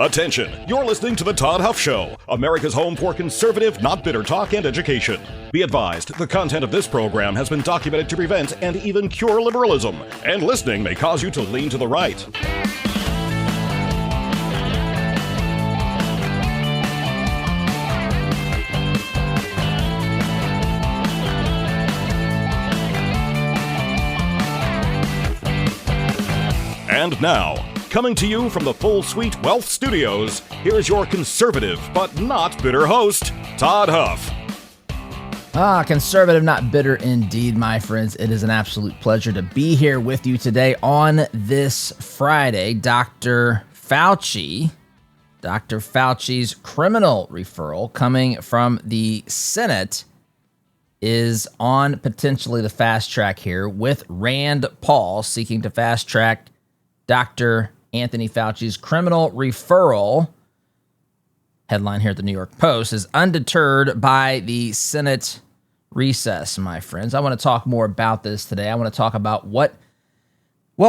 Attention, you're listening to The Todd Huff Show, America's home for conservative, not bitter talk and education. Be advised, the content of this program has been documented to prevent and even cure liberalism, and listening may cause you to lean to the right. And now, coming to you from the Full Suite Wealth Studios, here's your conservative but not bitter host, Todd Huff. Conservative, not bitter indeed, my friends. It is an absolute pleasure to be here with you today on this Friday. Dr. Fauci's criminal referral coming from the Senate is on potentially the fast track here, with Rand Paul seeking to fast track Dr. Anthony Fauci's criminal referral. Headline here at the New York Post is undeterred by the Senate recess, my friends. I want to talk more about this today. I want to talk about what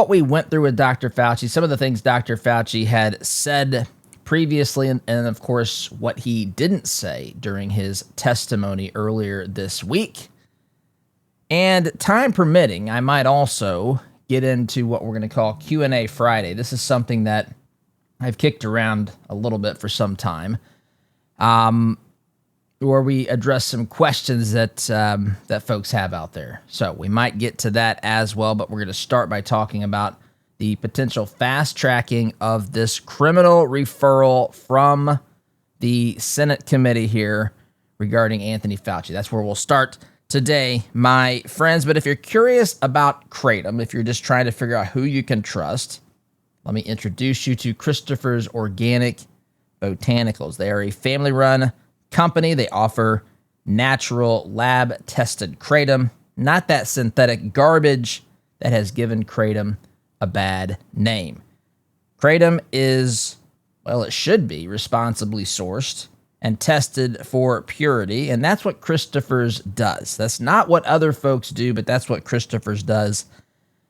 we went through with Dr. Fauci, some of the things Dr. Fauci had said previously, and of course, what he didn't say during his testimony earlier this week. And time permitting, I might also get into what we're going to call Q&A Friday. This is something that I've kicked around a little bit for some time, where we address some questions that folks have out there. So we might get to that as well, but we're going to start by talking about the potential fast tracking of this criminal referral from the Senate committee here regarding Anthony Fauci. That's where we'll start today, my friends. But if you're curious about Kratom, if you're just trying to figure out who you can trust, let me introduce you to Christopher's Organic Botanicals. They are a family-run company. They offer natural, lab-tested Kratom, not that synthetic garbage that has given Kratom a bad name. Kratom is, well, it should be responsibly sourced and tested for purity, and that's what Christopher's does. That's not what other folks do, but that's what Christopher's does.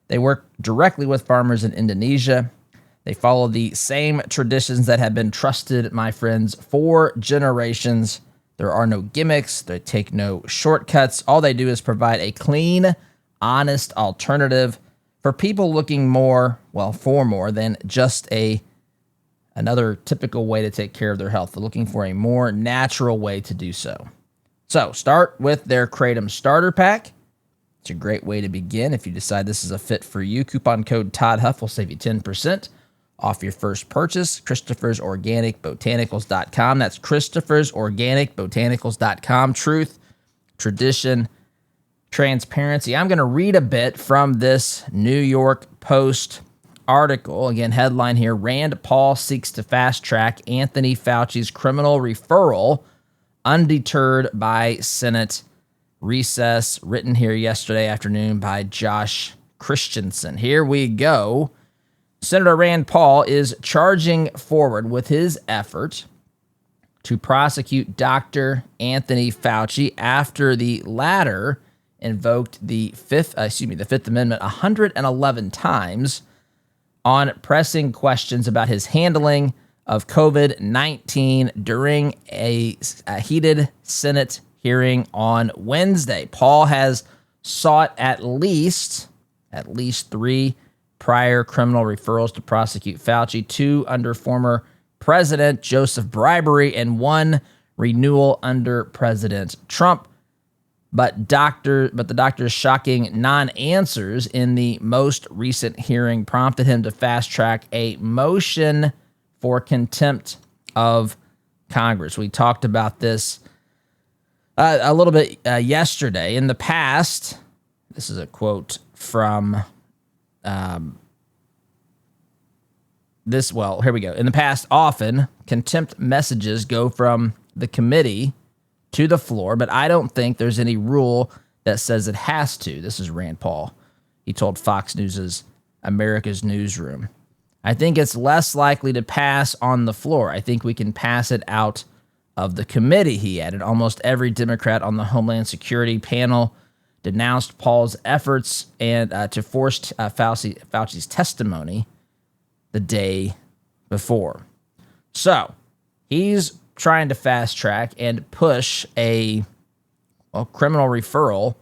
They work directly with farmers in Indonesia. They follow the same traditions that have been trusted, my friends, for generations. There are no gimmicks. They take no shortcuts. All they do is provide a clean, honest alternative for people looking for more than just another typical way to take care of their health. They're looking for a more natural way to do so. So start with their Kratom Starter Pack. It's a great way to begin. If you decide this is a fit for you, coupon code ToddHuff will save you 10% off your first purchase. Christopher'sOrganicBotanicals.com. That's Christopher'sOrganicBotanicals.com. Truth, tradition, transparency. I'm going to read a bit from this New York Post article. Again, headline here: Rand Paul seeks to fast track Anthony Fauci's criminal referral, undeterred by Senate recess. Written here yesterday afternoon by Josh Christensen. Here we go. Senator Rand Paul is charging forward with his effort to prosecute Dr. Anthony Fauci after the latter invoked the Fifth Amendment 111 times on pressing questions about his handling of COVID-19 during a heated Senate hearing on Wednesday. Paul has sought at least 3 prior criminal referrals to prosecute Fauci, 2 under former President Joseph bribery, and 1 renewal under President Trump. But the doctor's shocking non-answers in the most recent hearing prompted him to fast-track a motion for contempt of Congress. We talked about this a little bit yesterday. In the past, this is a quote from here we go. In the past, often, contempt messages go from the committee to the floor, but I don't think there's any rule that says it has to. This is Rand Paul. He told Fox News' America's Newsroom. I think it's less likely to pass on the floor. I think we can pass it out of the committee, he added. Almost every Democrat on the Homeland Security panel denounced Paul's efforts and to force Fauci's testimony the day before. So he's trying to fast track and push a criminal referral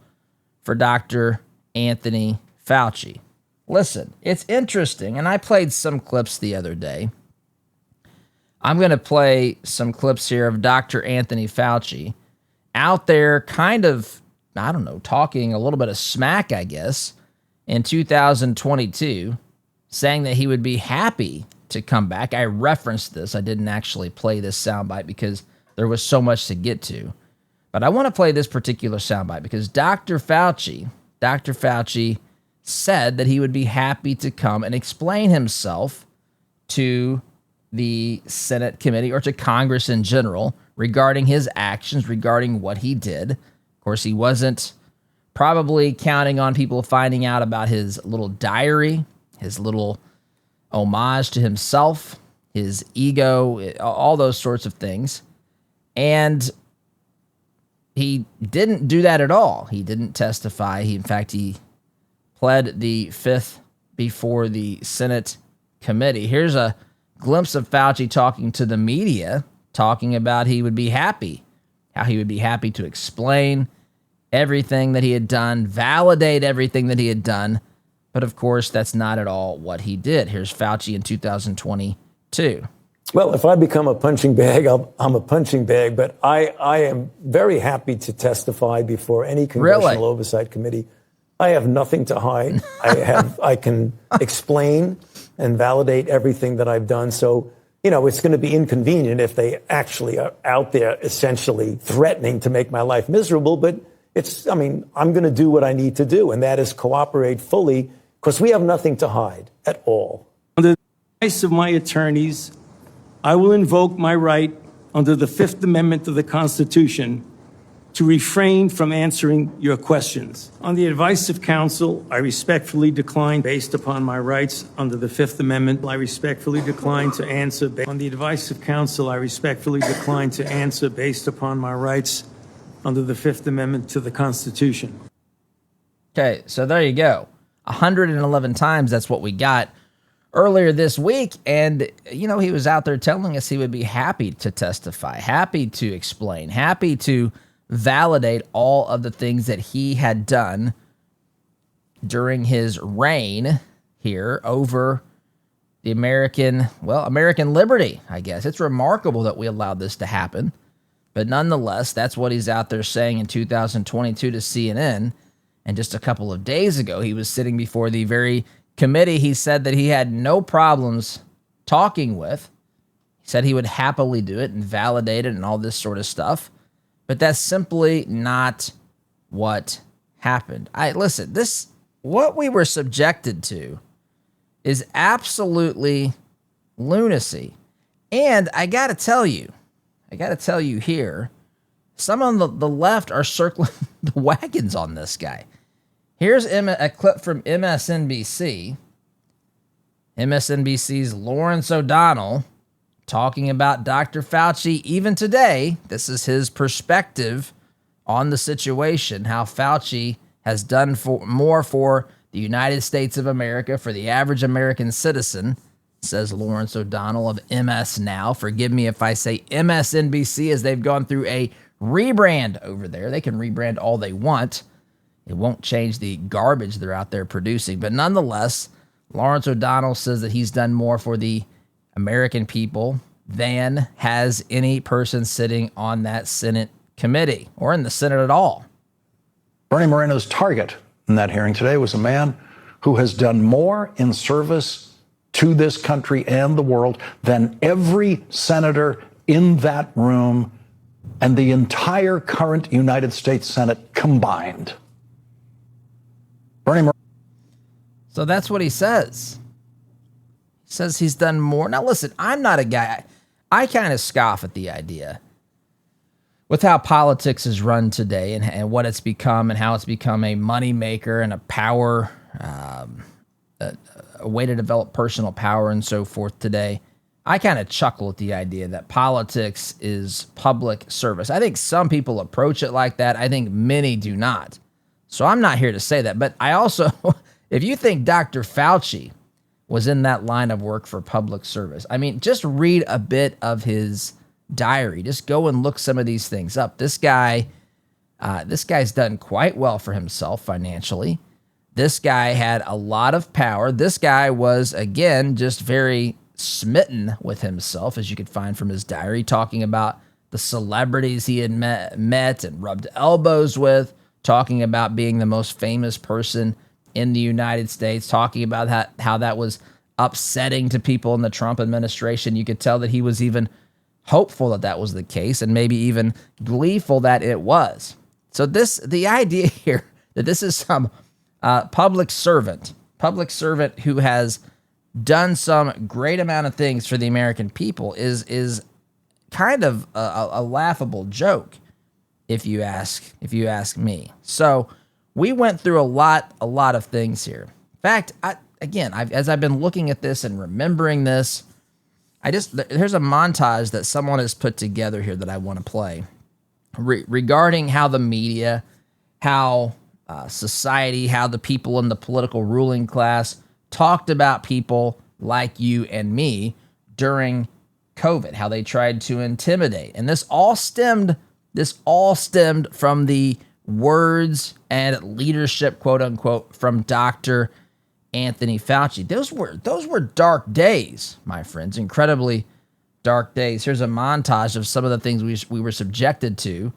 for Dr. Anthony Fauci. Listen, it's interesting, and I played some clips the other day. I'm going to play some clips here of Dr. Anthony Fauci out there kind of, I don't know, talking a little bit of smack, I guess, in 2022, saying that he would be happy to come back. I referenced this. I didn't actually play this soundbite because there was so much to get to. But I want to play this particular soundbite because Dr. Fauci said that he would be happy to come and explain himself to the Senate committee or to Congress in general regarding his actions, regarding what he did. Of course, he wasn't probably counting on people finding out about his little diary, his little homage to himself, his ego, all those sorts of things. And he didn't do that at all. He didn't testify. In fact, he pled the fifth before the Senate committee. Here's a glimpse of Fauci talking to the media, talking about he would be happy, how he would be happy to explain everything that he had done, validate everything that he had done. But of course, that's not at all what he did. Here's Fauci in 2022. Well, if I become a punching bag, I'm a punching bag. But I am very happy to testify before any congressional oversight committee. I have nothing to hide. I can explain and validate everything that I've done. So, it's going to be inconvenient if they actually are out there essentially threatening to make my life miserable. But I'm going to do what I need to do, and that is cooperate fully because we have nothing to hide at all. Under the advice of my attorneys, I will invoke my right under the Fifth Amendment of the Constitution to refrain from answering your questions. On the advice of counsel, I respectfully decline, based upon my rights under the Fifth Amendment, I respectfully decline to answer. On the advice of counsel, I respectfully decline to answer based upon my rights under the Fifth Amendment to the Constitution. Okay, so there you go. 111 times, that's what we got earlier this week. And, he was out there telling us he would be happy to testify, happy to explain, happy to validate all of the things that he had done during his reign here over the American liberty, I guess. It's remarkable that we allowed this to happen. But nonetheless, that's what he's out there saying in 2022 to CNN. And just a couple of days ago, he was sitting before the very committee he said that he had no problems talking with. He said he would happily do it and validate it and all this sort of stuff. But that's simply not what happened. Listen, what we were subjected to is absolutely lunacy. And I got to tell you here, some on the left are circling the wagons on this guy. Here's a clip from MSNBC. MSNBC's Lawrence O'Donnell talking about Dr. Fauci even today. This is his perspective on the situation, how Fauci has done more for the United States of America, for the average American citizen, says Lawrence O'Donnell of MS Now. Forgive me if I say MSNBC, as they've gone through a rebrand over there. They can rebrand all they want. It won't change the garbage they're out there producing. But nonetheless, Lawrence O'Donnell says that he's done more for the American people than has any person sitting on that Senate committee or in the Senate at all. Bernie Moreno's target in that hearing today was a man who has done more in service to this country and the world than every senator in that room and the entire current United States Senate combined. So that's what he says. He says he's done more. Now, listen, I'm not a guy. I kind of scoff at the idea with how politics is run today and what it's become and how it's become a moneymaker and a power, a way to develop personal power and so forth today. I kind of chuckle at the idea that politics is public service. I think some people approach it like that. I think many do not. So I'm not here to say that. But I also, if you think Dr. Fauci was in that line of work for public service. I mean, just read a bit of his diary. Just go and look some of these things up. This guy's done quite well for himself financially. This guy had a lot of power. This guy was, again, just very smitten with himself, as you could find from his diary, talking about the celebrities he had met and rubbed elbows with, talking about being the most famous person in the United States, talking about how that was upsetting to people in the Trump administration. You could tell that he was even hopeful that that was the case, and maybe even gleeful that it was. So the idea here that this is some public servant who has done some great amount of things for the American people is kind of a laughable joke, if you ask me. So we went through a lot of things here. In fact, as I've been looking at this and remembering this, there's a montage that someone has put together here that I want to play regarding how the media, how society, how the people in the political ruling class talked about people like you and me during COVID, how they tried to intimidate. And this all stemmed from the words and leadership, quote unquote, from Dr. Anthony Fauci. Those were dark days, my friends, incredibly dark days. Here's a montage of some of the things we were subjected to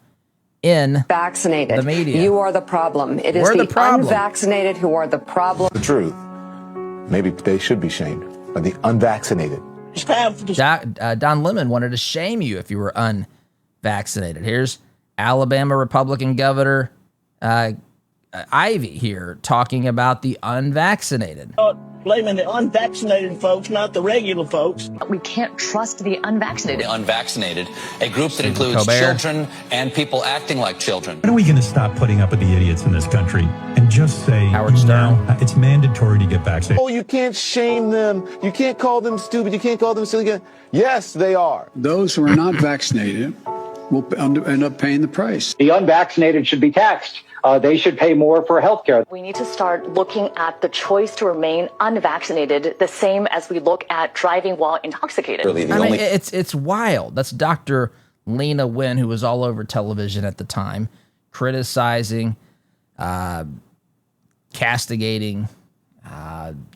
in vaccinated. The media. You are the problem. It is the unvaccinated who are the problem. The truth. Maybe they should be shamed, but the unvaccinated. Don Lemon wanted to shame you if you were unvaccinated. Here's Alabama Republican Governor Ivey here talking about the unvaccinated. Blaming the unvaccinated folks, not the regular folks. We can't trust the unvaccinated. The unvaccinated, a group that includes children and people acting like children. When are we going to stop putting up with the idiots in this country and just say, Howard Stern, it's mandatory to get vaccinated? Oh, you can't shame them. You can't call them stupid. You can't call them silly. Yes, they are. Those who are not vaccinated will end up paying the price. The unvaccinated should be taxed. They should pay more for health care. We need to start looking at the choice to remain unvaccinated the same as we look at driving while intoxicated. It's wild. That's Dr. Lena Wynn, who was all over television at the time, criticizing, castigating,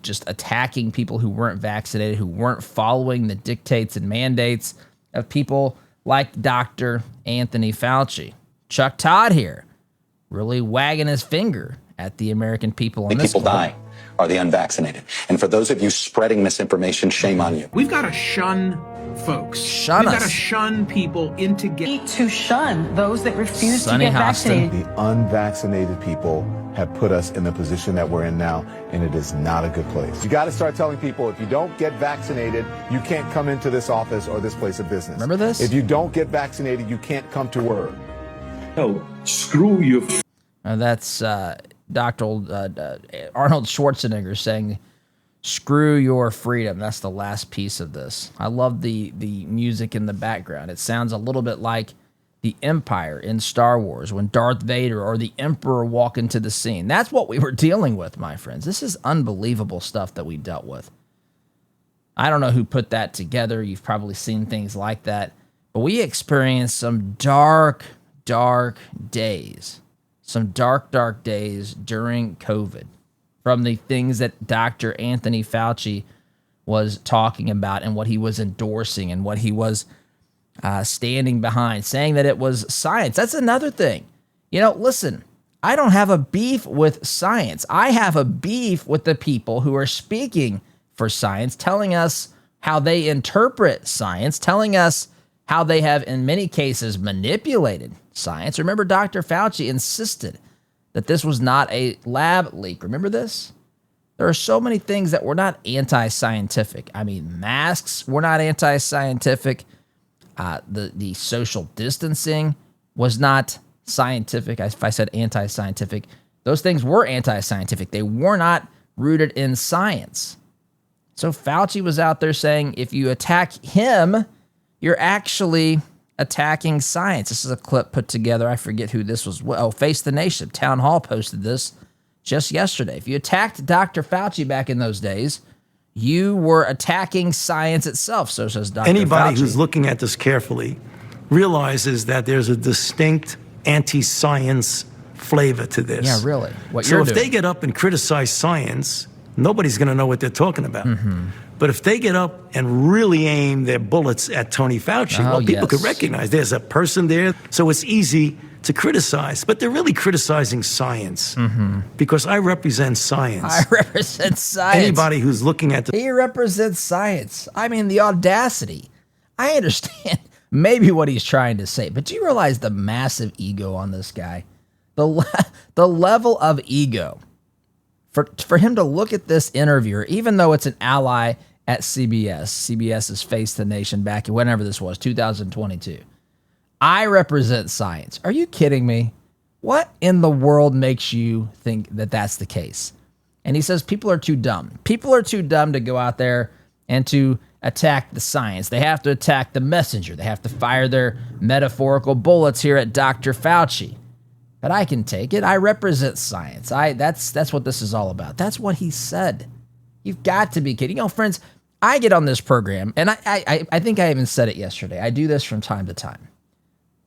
just attacking people who weren't vaccinated, who weren't following the dictates and mandates of people like Dr. Anthony Fauci. Chuck Todd here, really wagging his finger at the American people. The people dying are the unvaccinated. And for those of you spreading misinformation, shame on you. We've got to shun folks. We've got to shun people into getting. To shun those that refuse to get vaccinated. The unvaccinated people have put us in the position that we're in now, and it is not a good place. You got to start telling people, if you don't get vaccinated, you can't come into this office or this place of business. Remember this? If you don't get vaccinated, you can't come to work. No, screw you. That's Dr. Arnold Schwarzenegger saying, "Screw your freedom." That's the last piece of this. I love the music in the background. It sounds a little bit like the Empire in Star Wars when Darth Vader or the Emperor walk into the scene. That's what we were dealing with, my friends. This is unbelievable stuff that we dealt with. I don't know who put that together. You've probably seen things like that. But we experienced some dark days. Some dark days during COVID from the things that Dr. Anthony Fauci was talking about and what he was endorsing and what he was standing behind, saying that it was science. That's another thing. Listen, I don't have a beef with science. I have a beef with the people who are speaking for science, telling us how they interpret science, telling us how they have, in many cases, manipulated science. Remember, Dr. Fauci insisted that this was not a lab leak. Remember this? There are so many things that were not anti-scientific. I mean, masks were not anti-scientific. The social distancing was not scientific. If I said anti-scientific, those things were anti-scientific. They were not rooted in science. So Fauci was out there saying, if you attack him, you're actually attacking science. This is a clip put together. I forget who this was. Oh, Face the Nation. Town Hall posted this just yesterday. If you attacked Dr. Fauci back in those days, You were attacking science itself, so says Dr. Anybody Fauci. who's looking at this carefully realizes that there's a distinct anti-science flavor to this. Yeah, really. So if they get up and criticize science, nobody's going to know what they're talking about. Mm-hmm. But if they get up and really aim their bullets at Tony Fauci, people could recognize there's a person there. So it's easy to criticize, but they're really criticizing science because I represent science. I represent science. Anybody who's looking at He represents science. I mean, the audacity. I understand maybe what he's trying to say, but do you realize the massive ego on this guy? The level of ego for him to look at this interviewer, even though it's an ally at CBS. CBS has faced the nation back in whenever this was, 2022. I represent science. Are you kidding me? What in the world makes you think that that's the case? And he says people are too dumb. People are too dumb to go out there and to attack the science. They have to attack the messenger. They have to fire their metaphorical bullets here at Dr. Fauci. But I can take it. I represent science. That's what this is all about. That's what he said. You've got to be kidding. You know, friends, I get on this program, and I think I even said it yesterday. I do this from time to time.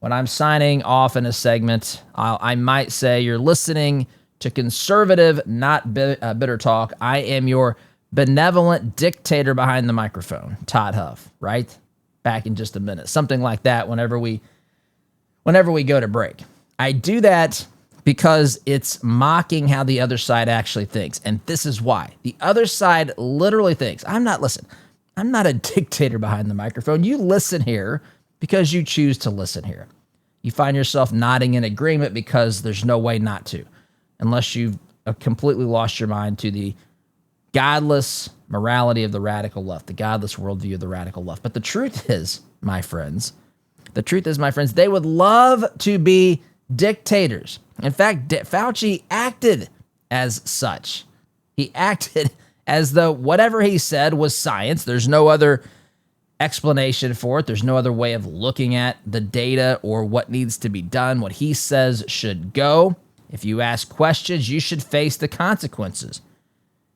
When I'm signing off in a segment, I might say, you're listening to conservative, not bitter talk. I am your benevolent dictator behind the microphone, Todd Huff, right? Back in just a minute. Something like that whenever we go to break. I do that because it's mocking how the other side actually thinks. And this is why. The other side literally thinks, I'm not a dictator behind the microphone. You listen here because you choose to listen here. You find yourself nodding in agreement because there's no way not to, unless you've completely lost your mind to the godless morality of the radical left, the godless worldview of the radical left. But the truth is, my friends, they would love to be dictators. In fact, Fauci acted as such. He acted as though whatever he said was science. There's no other explanation for it. There's no other way of looking at the data or what needs to be done. What he says should go. If you ask questions, you should face the consequences.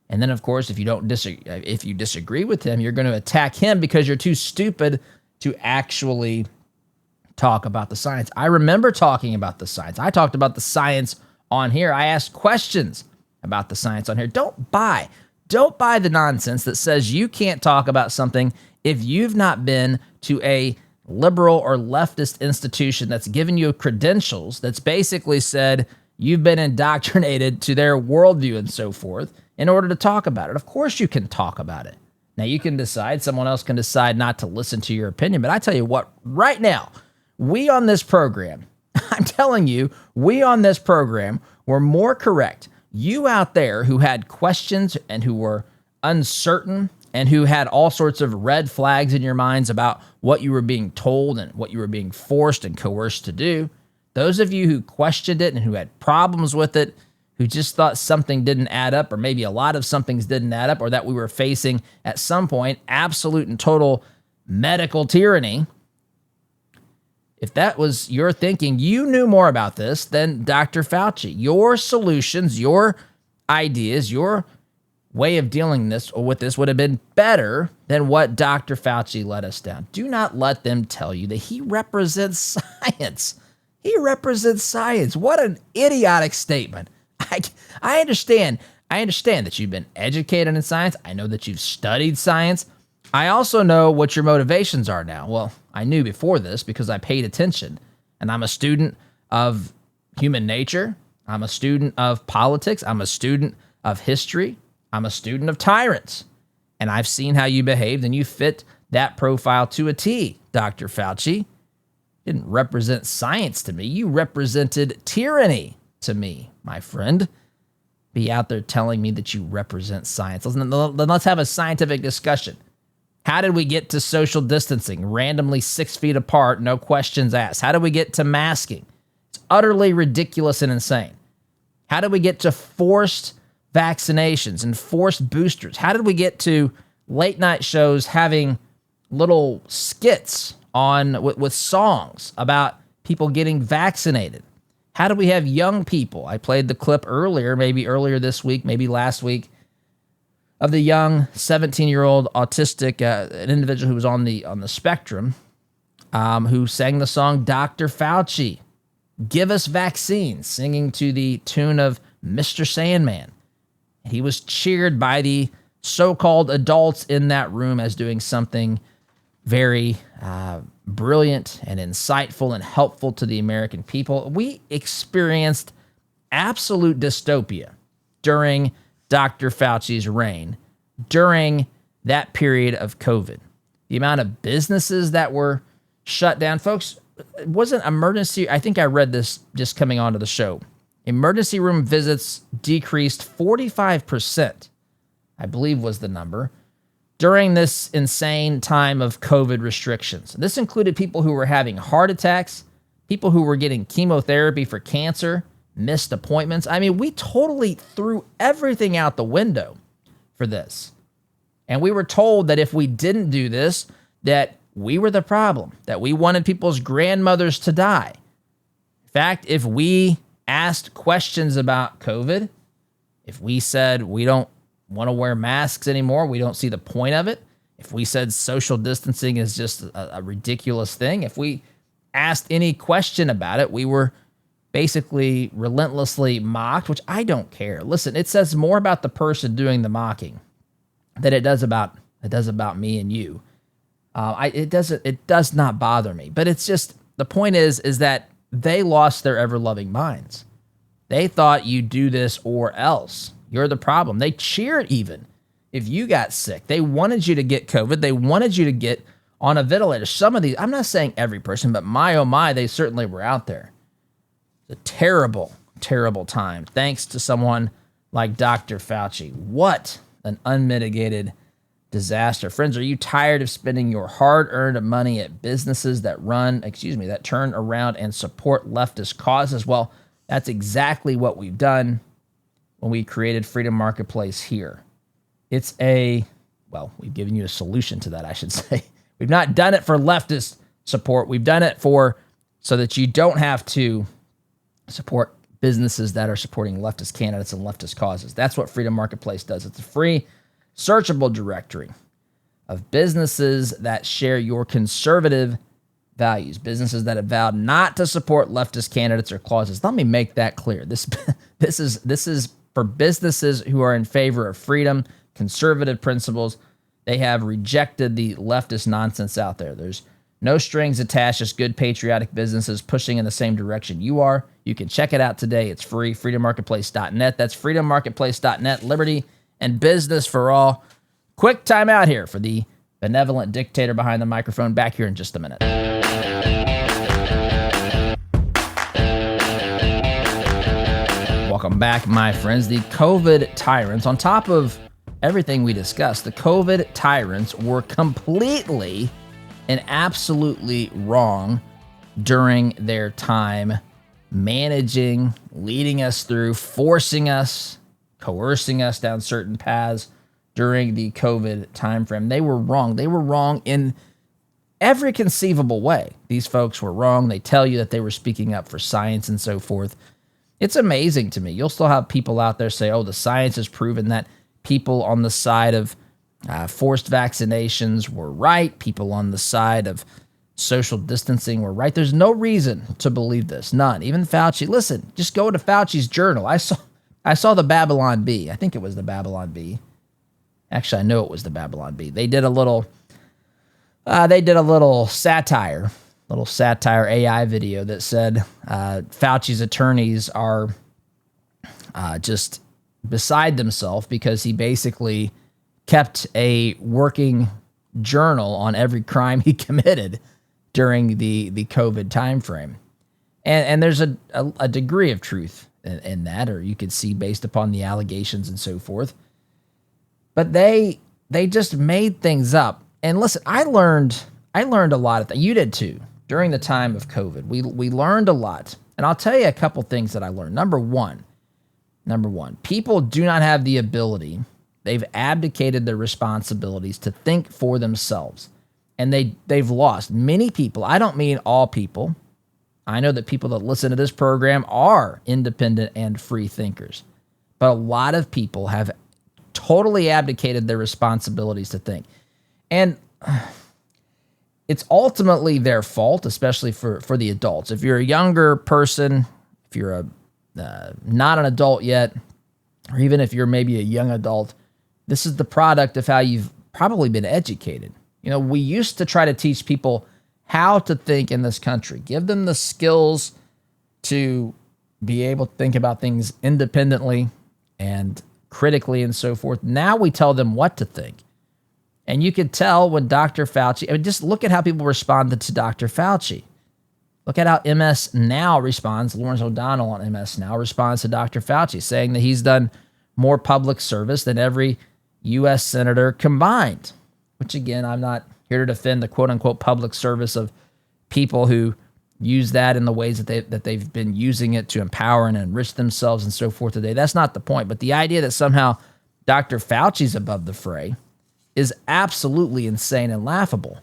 And then, of course, if you disagree with him, you're going to attack him because you're too stupid to actually talk about the science. I remember talking about the science. I talked about the science on here. I asked questions about the science on here. Don't buy the nonsense that says you can't talk about something if you've not been to a liberal or leftist institution that's given you credentials that's basically said you've been indoctrinated to their worldview and so forth in order to talk about it. Of course you can talk about it. Now you can decide, someone else can decide not to listen to your opinion, but I tell you what, right now, we on this program, I'm telling you, we on this program were more correct. You out there who had questions and who were uncertain and who had all sorts of red flags in your minds about what you were being told and what you were being forced and coerced to do, those of you who questioned it and who had problems with it, who just thought something didn't add up, or maybe a lot of some things didn't add up, or that we were facing at some point absolute and total medical tyranny, if that was your thinking, you knew more about this than Dr. Fauci. Your solutions, your ideas, your way of dealing with this would have been better than what Dr. Fauci let us down. Do not let them tell you that he represents science. He represents science. What an idiotic statement. I understand that you've been educated in science. I know that you've studied science. I also know what your motivations are now. Well, I knew before this because I paid attention, and I'm a student of human nature. I'm a student of politics. I'm a student of history. I'm a student of tyrants, and I've seen how you behaved, and you fit that profile to a T, Dr. Fauci. You didn't represent science to me. You represented tyranny to me, my friend. Be out there telling me that you represent science. Let's have a scientific discussion. How did we get to social distancing, randomly 6 feet apart, no questions asked? How did we get to masking? It's utterly ridiculous and insane. How did we get to forced vaccinations and forced boosters? How did we get to late night shows having little skits on with songs about people getting vaccinated? How do we have young people? I played the clip earlier, maybe earlier this week, maybe last week, of the young 17-year-old autistic, an individual who was on the spectrum, who sang the song Dr. Fauci, Give Us Vaccines, singing to the tune of Mr. Sandman. And he was cheered by the so-called adults in that room as doing something very brilliant and insightful and helpful to the American people. We experienced absolute dystopia during Dr. Fauci's reign, during that period of COVID. The amount of businesses that were shut down. Folks, it wasn't emergency. I think I read this just coming onto the show. Emergency room visits decreased 45%, I believe was the number, during this insane time of COVID restrictions. This included people who were having heart attacks, people who were getting chemotherapy for cancer, missed appointments. I mean, we totally threw everything out the window for this. And we were told that if we didn't do this, that we were the problem, that we wanted people's grandmothers to die. In fact, if we asked questions about COVID, if we said we don't want to wear masks anymore, we don't see the point of it, if we said social distancing is just a ridiculous thing, if we asked any question about it, we were basically relentlessly mocked, which I don't care. Listen, it says more about the person doing the mocking than it does about me and you. It does not bother me, but it's just, the point is that they lost their ever-loving minds. They thought you do this or else. You're the problem. They cheered even if you got sick. They wanted you to get COVID. They wanted you to get on a ventilator. Some of these, I'm not saying every person, but my, oh my, they certainly were out there. It's a terrible, terrible time. Thanks to someone like Dr. Fauci. What an unmitigated disaster. Friends, are you tired of spending your hard-earned money at businesses that turn around and support leftist causes? Well, that's exactly what we've done when we created Freedom Marketplace here. We've given you a solution to that, I should say. We've not done it for leftist support. We've done it so that you don't have to support businesses that are supporting leftist candidates and leftist causes. That's what Freedom Marketplace does. It's a free, searchable directory of businesses that share your conservative values, businesses that have vowed not to support leftist candidates or causes. Let me make that clear. This is for businesses who are in favor of freedom, conservative principles. They have rejected the leftist nonsense out there. There's no strings attached, just good patriotic businesses pushing in the same direction you are. You can check it out today. It's free, freedommarketplace.net. That's freedommarketplace.net, liberty and business for all. Quick time out here for the benevolent dictator behind the microphone. Back here in just a minute. Welcome back, my friends. The COVID tyrants, on top of everything we discussed, the COVID tyrants were completely and absolutely wrong during their time managing, leading us through, forcing us, coercing us down certain paths during the COVID timeframe. They were wrong. They were wrong in every conceivable way. These folks were wrong. They tell you that they were speaking up for science and so forth. It's amazing to me. You'll still have people out there say, oh, the science has proven that people on the side of forced vaccinations were right. People on the side of social distancing were right. There's no reason to believe this. None. Even Fauci. Listen, just go to Fauci's journal. I saw the Babylon Bee. I think it was the Babylon Bee. Actually, I know it was the Babylon Bee. They did a little satire AI video that said Fauci's attorneys are just beside themselves because he basically kept a working journal on every crime he committed during the COVID timeframe. And there's a degree of truth in that, or you could see based upon the allegations and so forth. But they just made things up. And listen, I learned a lot of that. You did too. During the time of COVID, we learned a lot. And I'll tell you a couple things that I learned. Number one, people do not have the ability. They've abdicated their responsibilities to think for themselves. And they've lost. Many people, I don't mean all people. I know that people that listen to this program are independent and free thinkers. But a lot of people have totally abdicated their responsibilities to think. And it's ultimately their fault, especially for the adults. If you're a younger person, if you're not an adult yet, or even if you're maybe a young adult, this is the product of how you've probably been educated. You know, we used to try to teach people how to think in this country, give them the skills to be able to think about things independently and critically and so forth. Now we tell them what to think. And you could tell when Dr. Fauci, I mean, just look at how people responded to Dr. Fauci. Look at how MS Now responds. Lawrence O'Donnell on MS Now responds to Dr. Fauci, saying that he's done more public service than every U.S. senator combined, which again, I'm not here to defend the quote unquote public service of people who use that in the ways that they've been using it to empower and enrich themselves and so forth today. That's not the point. But the idea that somehow Dr. Fauci's above the fray is absolutely insane and laughable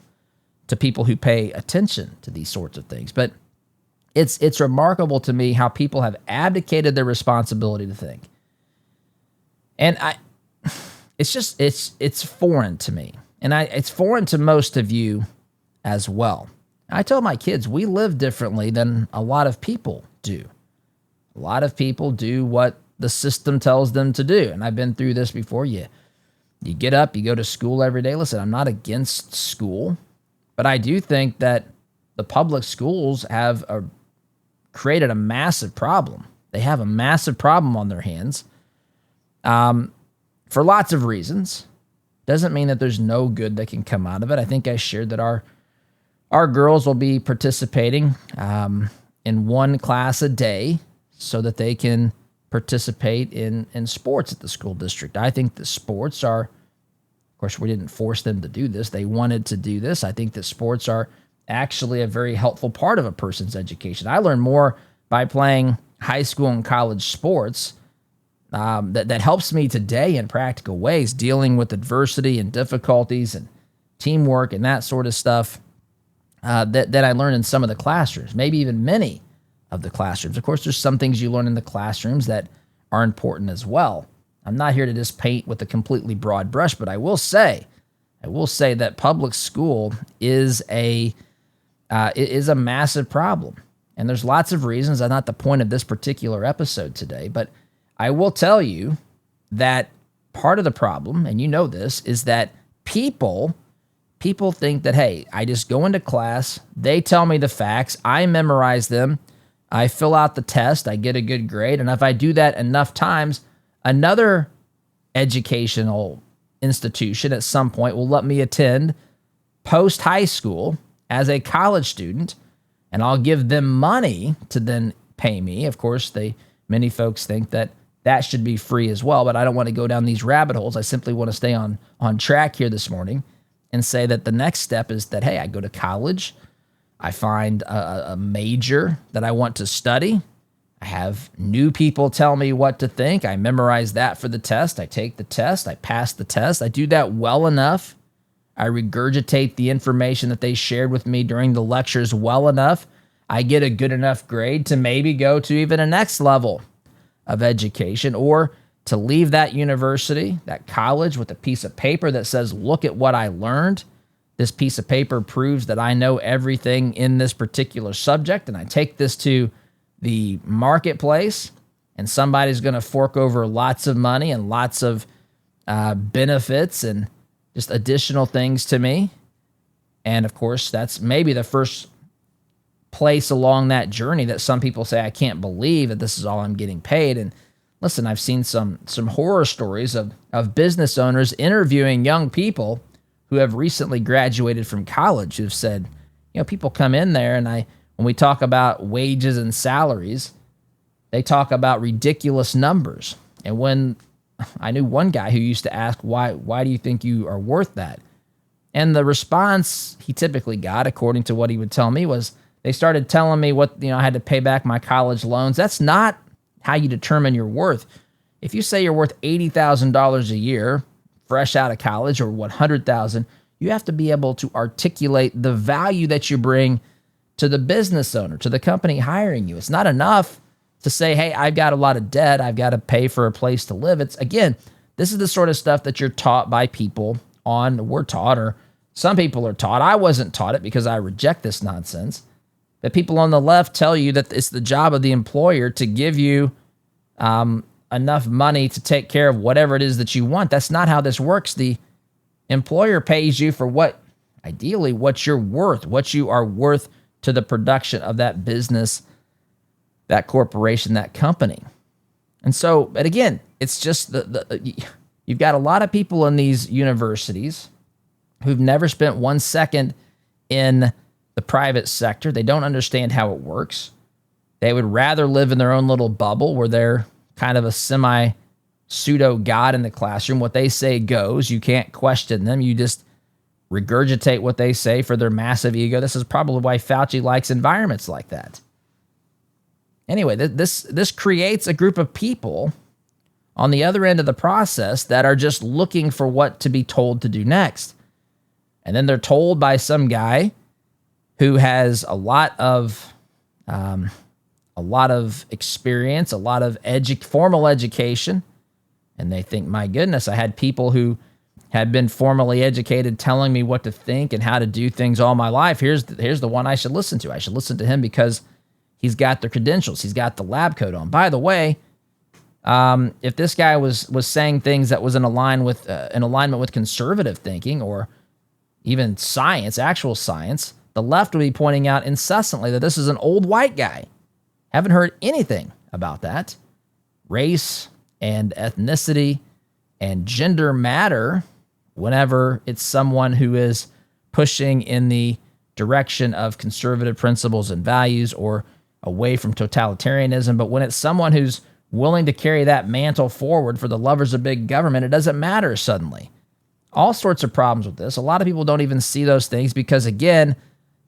to people who pay attention to these sorts of things. But it's remarkable to me how people have abdicated their responsibility to think. And it's foreign to me. And it's foreign to most of you as well. I tell my kids, we live differently than a lot of people do. A lot of people do what the system tells them to do. And I've been through this before. You get up, you go to school every day. Listen, I'm not against school, but I do think that the public schools have created a massive problem. They have a massive problem on their hands for lots of reasons. Doesn't mean that there's no good that can come out of it. I think I shared that our girls will be participating in one class a day so that they can participate in sports at the school district. I think the sports are, of course, we didn't force them to do this. They wanted to do this. I think that sports are actually a very helpful part of a person's education. I learned more by playing high school and college sports that helps me today in practical ways, dealing with adversity and difficulties and teamwork and that sort of stuff that I learned in some of the classrooms, maybe even many of the classrooms. Of course, there's some things you learn in the classrooms that are important as well. I'm not here to just paint with a completely broad brush, but I will say that public school is a massive problem. And there's lots of reasons. That's not the point of this particular episode today, but I will tell you that part of the problem, and you know this, is that people think that, hey, I just go into class, they tell me the facts, I memorize them, I fill out the test, I get a good grade, and if I do that enough times, another educational institution at some point will let me attend post-high school as a college student, and I'll give them money to then pay me. Of course, many folks think that should be free as well, but I don't want to go down these rabbit holes. I simply want to stay on track here this morning and say that the next step is that, hey, I go to college, I find a major that I want to study, I have new people tell me what to think, I memorize that for the test, I take the test, I pass the test, I do that well enough, I regurgitate the information that they shared with me during the lectures well enough, I get a good enough grade to maybe go to even a next level of education, or to leave that university, that college, with a piece of paper that says, look at what I learned. This piece of paper proves that I know everything in this particular subject, and I take this to the marketplace, and somebody's going to fork over lots of money and lots of benefits and just additional things to me. And of course, that's maybe the first place along that journey that some people say, I can't believe that this is all I'm getting paid. And listen, I've seen some horror stories of business owners interviewing young people who have recently graduated from college who've said, you know, people come in there and when we talk about wages and salaries, they talk about ridiculous numbers. And when I knew one guy who used to ask, why do you think you are worth that? And the response he typically got, according to what he would tell me, was they started telling me what, I had to pay back my college loans. That's not how you determine your worth. If you say you're worth $80,000 a year, fresh out of college, or $100,000, you have to be able to articulate the value that you bring to the business owner, to the company hiring you. It's not enough to say, hey, I've got a lot of debt, I've got to pay for a place to live. It's, again, This is the sort of stuff that you're taught by people we're taught, or some people are taught. I wasn't taught it because I reject this nonsense. But people on the left tell you that it's the job of the employer to give you enough money to take care of whatever it is that you want. That's not how this works. The employer pays you for ideally what you're worth, what you are worth to the production of that business, that corporation, that company. And so, but again, it's just you've got a lot of people in these universities who've never spent 1 second in the private sector. They don't understand how it works. They would rather live in their own little bubble where they're kind of a semi-pseudo god in the classroom. What they say goes. You can't question them. You just regurgitate what they say for their massive ego. This is probably why Fauci likes environments like that. Anyway, this creates a group of people on the other end of the process that are just looking for what to be told to do next. And then they're told by some guy who has a lot of experience, a lot of formal education, and they think, my goodness, I had people who had been formally educated telling me what to think and how to do things all my life. Here's the one I should listen to. I should listen to him because he's got the credentials. He's got the lab coat on. By the way, if this guy was saying things that was in alignment with conservative thinking or even science, actual science, the left would be pointing out incessantly that this is an old white guy. Haven't heard anything about that. Race and ethnicity and gender matter whenever it's someone who is pushing in the direction of conservative principles and values or away from totalitarianism. But when it's someone who's willing to carry that mantle forward for the lovers of big government, it doesn't matter suddenly. All sorts of problems with this. A lot of people don't even see those things because, again,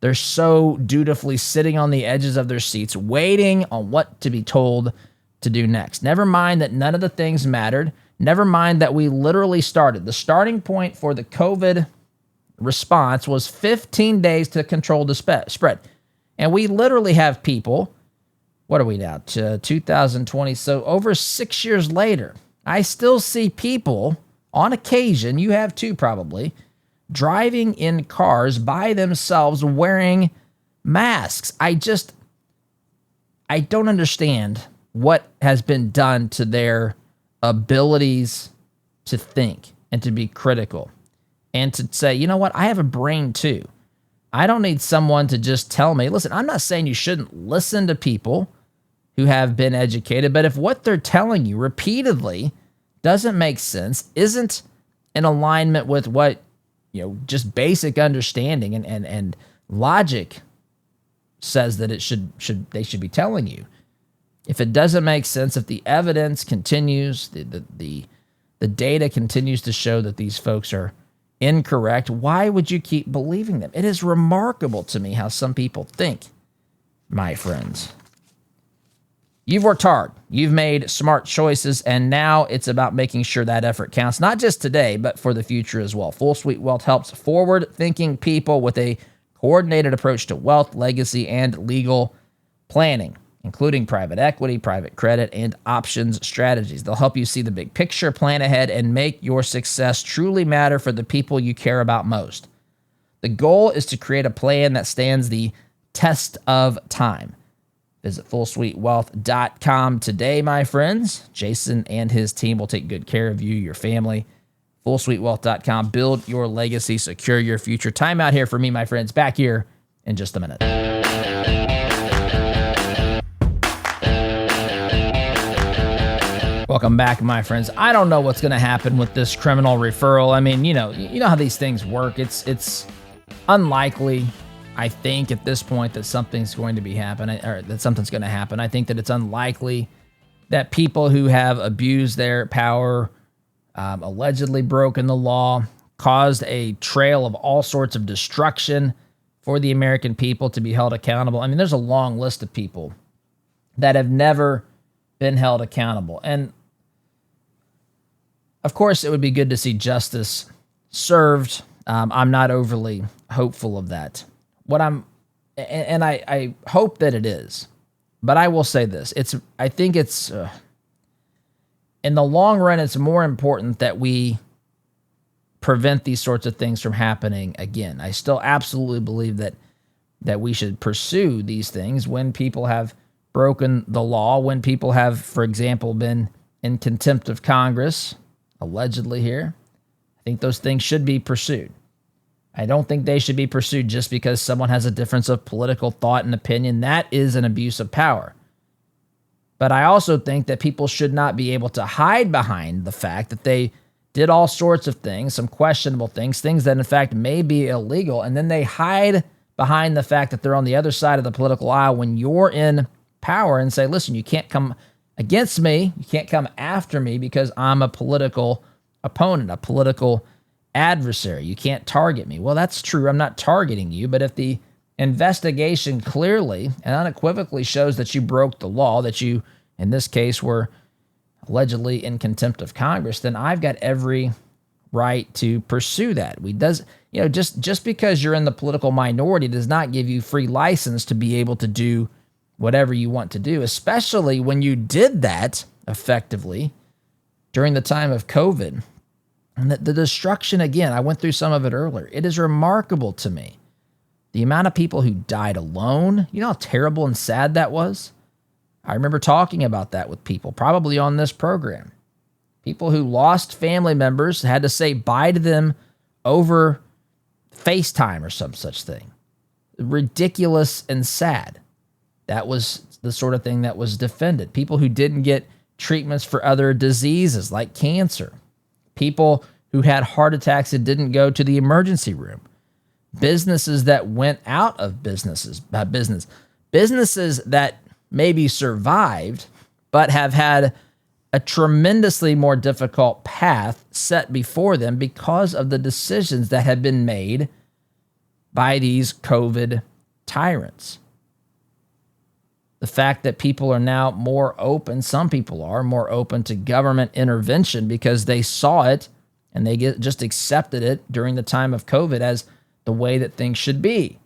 they're so dutifully sitting on the edges of their seats, waiting on what to be told to do next. Never mind that none of the things mattered. Never mind that we literally started. The starting point for the COVID response was 15 days to control the spread. And we literally have people, what are we now, to 2020? So over 6 years later, I still see people on occasion, you have too probably, driving in cars by themselves wearing masks. I don't understand what has been done to their abilities to think and to be critical and to say, you know what, I have a brain too. I don't need someone to just tell me, listen, I'm not saying you shouldn't listen to people who have been educated, but if what they're telling you repeatedly doesn't make sense, isn't in alignment with what, just basic understanding and logic says that they should be telling you. If it doesn't make sense, if the evidence continues, the data continues to show that these folks are incorrect, why would you keep believing them? It is remarkable to me how some people think, my friends. You've worked hard. You've made smart choices, and now it's about making sure that effort counts, not just today, but for the future as well. Full Suite Wealth helps forward-thinking people with a coordinated approach to wealth, legacy, and legal planning, including private equity, private credit, and options strategies. They'll help you see the big picture, plan ahead, and make your success truly matter for the people you care about most. The goal is to create a plan that stands the test of time. Visit FullSuiteWealth.com today, my friends. Jason and his team will take good care of you, your family. FullSuiteWealth.com. Build your legacy, secure your future. Time out here for me, my friends. Back here in just a minute. Welcome back, my friends. I don't know what's going to happen with this criminal referral. I mean, you know how these things work. It's unlikely, I think, at this point that something's going to be happening, or that something's going to happen. I think that it's unlikely that people who have abused their power, allegedly broken the law, caused a trail of all sorts of destruction for the American people to be held accountable. I mean, there's a long list of people that have never been held accountable. And of course, it would be good to see justice served. I'm not overly hopeful of that. I hope that it is, but I will say this: I think it's in the long run, it's more important that we prevent these sorts of things from happening again. I still absolutely believe that we should pursue these things when people have broken the law, when people have, for example, been in contempt of Congress, allegedly here. I think those things should be pursued. I don't think they should be pursued just because someone has a difference of political thought and opinion. That is an abuse of power. But I also think that people should not be able to hide behind the fact that they did all sorts of things, some questionable things, things that in fact may be illegal, and then they hide behind the fact that they're on the other side of the political aisle when you're in power and say, listen, you can't come against me, you can't come after me because I'm a political opponent, a political adversary. You can't target me. Well, that's true. I'm not targeting you, but if the investigation clearly and unequivocally shows that you broke the law, that you, in this case, were allegedly in contempt of Congress, then I've got every right to pursue that. Just because you're in the political minority does not give you free license to be able to do whatever you want to do, especially when you did that effectively during the time of COVID. And the destruction, again, I went through some of it earlier. It is remarkable to me. The amount of people who died alone, you know how terrible and sad that was? I remember talking about that with people, probably on this program. People who lost family members had to say bye to them over FaceTime or some such thing. Ridiculous and sad. That was the sort of thing that was defended. People who didn't get treatments for other diseases like cancer. People who had heart attacks and didn't go to the emergency room. Businesses that went out of business. Businesses that maybe survived, but have had a tremendously more difficult path set before them because of the decisions that have been made by these COVID tyrants. The fact that people are now more open, some people are more open to government intervention because they saw it and they just accepted it during the time of COVID as the way that things should be.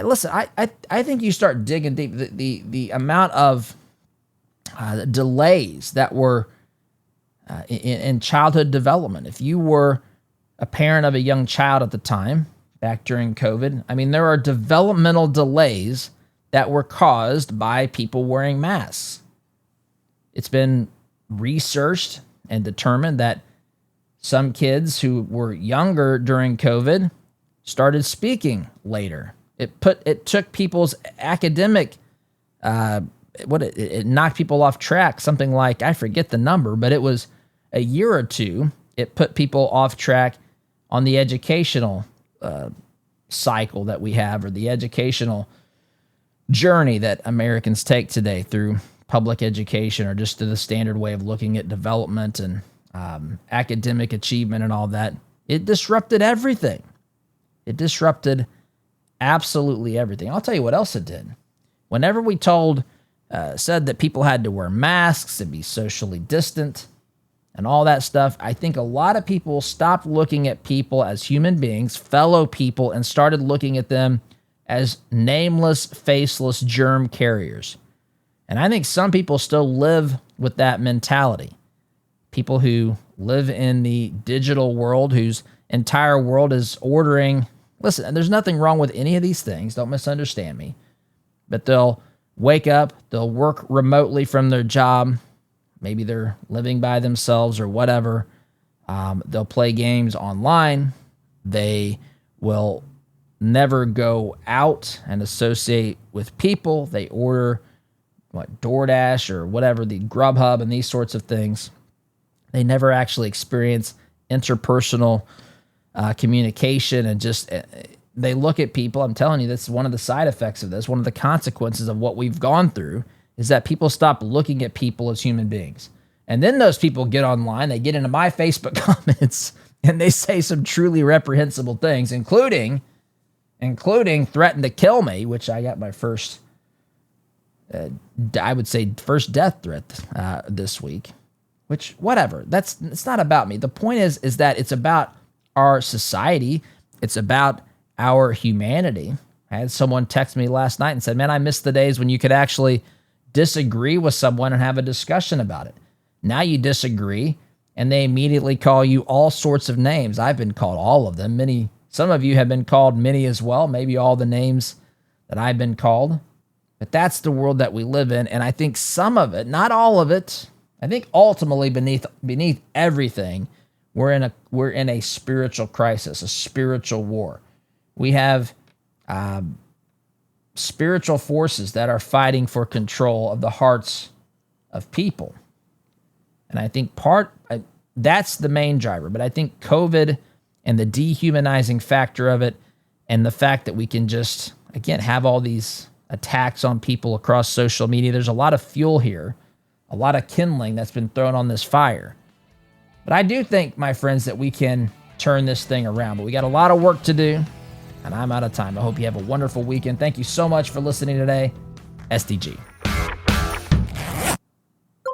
Listen, I think you start digging deep. The amount of delays that were in childhood development. If you were a parent of a young child at the time, back during COVID, I mean, there are developmental delays that were caused by people wearing masks. It's been researched and determined that some kids who were younger during COVID started speaking later. It took people's academic, it knocked people off track, something like, I forget the number, but it was a year or two, it put people off track on the educational cycle that we have, or the educational journey that Americans take today through public education, or just through the standard way of looking at development and academic achievement and all that. It disrupted everything. It disrupted absolutely everything. I'll tell you what else it did. Whenever we said that people had to wear masks and be socially distant and all that stuff, I think a lot of people stopped looking at people as human beings, fellow people, and started looking at them as nameless, faceless germ carriers. And I think some people still live with that mentality. People who live in the digital world, whose entire world is ordering. Listen, there's nothing wrong with any of these things. Don't misunderstand me. But they'll wake up, they'll work remotely from their job. Maybe they're living by themselves or whatever. They'll play games online. They will never go out and associate with people. They order DoorDash or whatever, the Grubhub and these sorts of things. They never actually experience interpersonal communication, and just they look at people. I'm telling you, that's one of the side effects of this. One of the consequences of what we've gone through is that people stop looking at people as human beings. And then those people get online, they get into my Facebook comments, and they say some truly reprehensible things, including threaten to kill me, which I got my first, I would say, first death threat this week. Which, whatever, it's not about me. The point is that it's about our society. It's about our humanity. I had someone text me last night and said, man, I miss the days when you could actually disagree with someone and have a discussion about it. Now you disagree, and they immediately call you all sorts of names. I've been called all of them. Some of you have been called many as well, maybe all the names that I've been called. But that's the world that we live in, and I think some of it, not all of it, I think ultimately beneath everything, we're in a spiritual crisis, a spiritual war. We have spiritual forces that are fighting for control of the hearts of people. And I think that's the main driver. But I think COVID and the dehumanizing factor of it, and the fact that we can just, again, have all these attacks on people across social media, there's a lot of fuel here, a lot of kindling that's been thrown on this fire. But I do think, my friends, that we can turn this thing around. But we got a lot of work to do, and I'm out of time. I hope you have a wonderful weekend. Thank you so much for listening today. SDG.